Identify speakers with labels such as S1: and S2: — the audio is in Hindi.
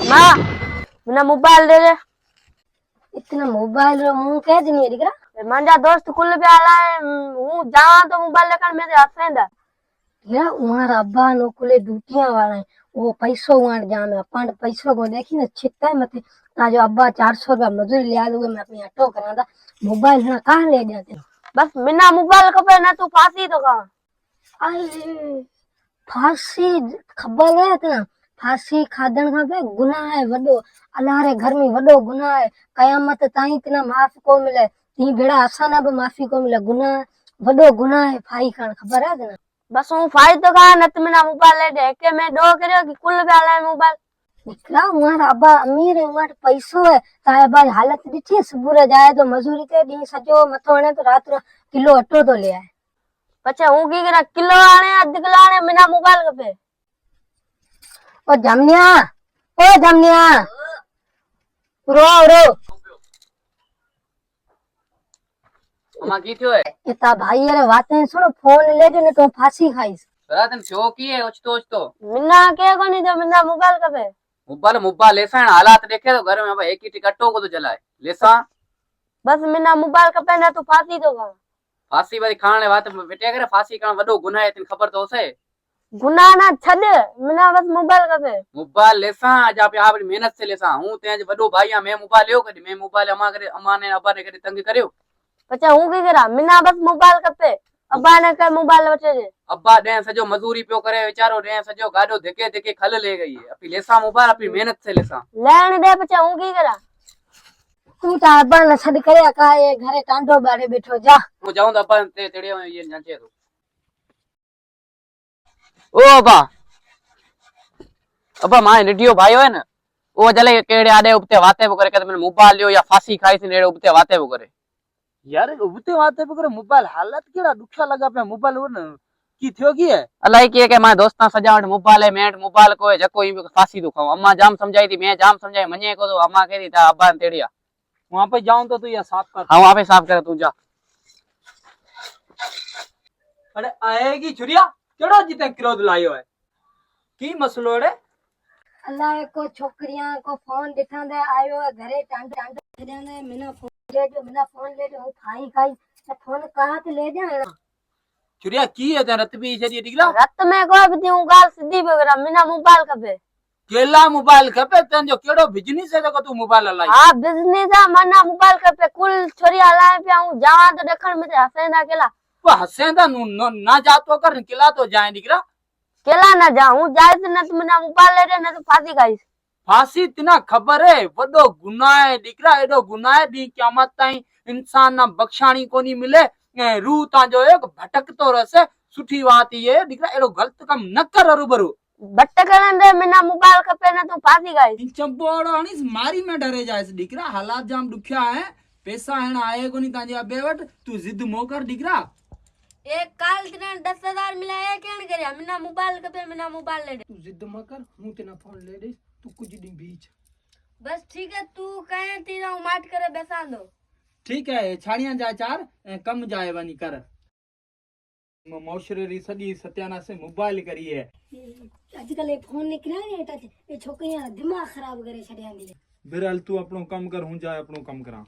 S1: मां मना मोबाइल दे दे।
S2: इतना मोबाइल रो मुंह कह दिनी दिकरा
S1: मंजा दोस्त कुल पे आला हूं जावा तो मोबाइल लेकर मेरे हाथ में दा
S2: या उहारा अब्बा नो कुले ड्यूटियां वाला है वो पैसो वाण जाम है अपन पैसो को देखी ना छिता मते ता जो अब्बा 400 रुपया मजूरी लिया दूंगा मैं अपनी ऑटो करांदा मोबाइल ना कहां ले जाते
S1: बस मिना मोबाइल खपे ना तू फांसी तो खा।
S2: अरे फांसी खबर है तना फांसी खादण का पे गुनाह है वडो अल्लाह रे घर में वडो गुनाह है कयामत ताई तना माफ को मिले ती बेड़ा आसाना भी माफी को मिले गुनाह वडो गुनाह है फाई खान खबर है तना
S1: बस हूं फाई तो खा न त मिना मोबाइल ले दे के मैं दो करियो कि कुल पे आला मोबाइल
S2: निकला उहार अब्बा अमीर है उहार पैसो है ताए बाद हालत दिठी सुबह जाए तो मजूरी ते दी सजो मथो ने तो रात रो किलो अटो तो ले आए
S1: पछे हूं की करा किलो आने अध किलो आने मिना मोबाइल खपे।
S2: ओ जमनिया रो रो
S3: अमा की थयो है
S2: इता भाई अरे बातें सुनो फोन ले दे ने तो फांसी खाईस
S3: रात में छो की है ओचतो
S1: मिना के कोनी जो मिना मोबाइल खपे
S3: मोबाइल लेसा हालात देखे तो घर में अब एक ही टिकटो को तो चलाए लेसा
S1: बस मिना मोबाइल खपे ना तू फांसी तो खा।
S3: फांसी वाली खाने बात बेटे करे फांसी खान वडो गुनाह है तन खबर तो से
S1: गुनाह ना छड मिना बस मोबाइल खपे
S3: मोबाइल लेसा आज आप अपनी मेहनत से लेसा हूं ते आज वडो भाईया मैं मोबाइल लियो कदी मैं मोबाइल अमा करे अमा ने अब्बा ने करे तंग करियो
S1: पछे हूं की करा मिना बस मोबाइल खपे अब्बा ने के मोबाइल वठे दे
S3: अब्बा दे सजो मजदूरी पियो करे बेचारो दे सजो गाडो धके धके खल ले गई है अपनी लेसा मोबाइल अपनी मेहनत से लेसा
S1: लेन दे पछे हूं की करा
S2: तू ता अब्बा ने छड करया का ये घरे टांडो बाड़े बैठो जा
S3: हूं जाऊं तो अब्बा ते तेड़ियो ये जांचे तो ओ अब्बा मां लिडियो भाई है ना ओ जले केड़े आडे उपते वाते करे के मैंने मोबाइल लियो या फांसी खाई थी नेड़े उपते वाते करे
S4: यार उबते वाते पे मोबाइल हालत केड़ा दुखा लगा पे मोबाइल वो न की थयो की है
S3: अलाई की है के मां दोस्ता सजावट मोबाइल है मेट मोबाइल को है जको फांसी दुखाऊ अम्मा जाम समझाई थी मैं जाम समझाई मने को तो अम्मा कह दी था अब्बा ने तेड़िया
S4: वहां पे जाऊं तो तू ये साफ कर
S3: हां वहां पे साफ कर तू जा।
S4: अरे आएगी छुरिया केड़ो जिते क्रोध लायो है की मसलो रे
S2: अल्लाह को छोकरियां को फोन दिखा दे आयो है घरे टांडो छड्या ने मिना फोन ले दे हूं खाई खाई फोन कहां ते ले जा
S4: छुरिया की है ते रत भी छडी दिगला
S1: रत में को भी हूं गाल सीधी बगरा मिना मोबाइल खपे
S4: केला मोबाइल खपे तन जो केड़ो बिजनेस है जो तू मोबाइल लाई
S1: हां बिजनेस है मना मोबाइल खपे कुल छोरी हलाए पे हूं जावा तो देखण में हसेंदा केला
S4: वो हसेंदा ना जातो कर केला तो जाए दिगरा
S1: केला ना जाऊं जाए तो न तुम ना मोबाइल ले दे न तो फांसी खाईस
S4: फांसी तना खबर है वडो गुनाह है दिकरा एडो गुनाह है दी क़यामत ताई इंसान ना बख्शाणी कोनी मिले रूह ता जो एक भटक तो रसे सुठी बात ये दिकरा एडो गलत काम न कर रूबरू
S1: भटकण दे मिना मोबाइल खपे न तू फांसी खाईस
S4: चंपोड़ो हनीस मारी में डरे जायस दिकरा हालात जाम दुखिया है पैसा है आए कोनी ताजे अबे वट तू जिद मो कर दिकरा
S1: एक काल तना 10,000 मिला है केन करया मिना मोबाइल कपे मिना मोबाइल ले दे
S4: तू जिद मत कर हूं तेना फोन ले दे तू कुछ दिन बीच
S1: बस ठीक है तू कहे तीरा माट करे बेसा दो
S4: ठीक है छाणिया जा चार कम जाए वनी कर मौशरे री सदी सत्याना से मोबाइल करी है
S2: आजकल ये फोन निकला है ये छोकरियां दिमाग खराब करे छड्या दी
S4: बिरल तू अपनो काम कर हूं जाए अपनो काम करा।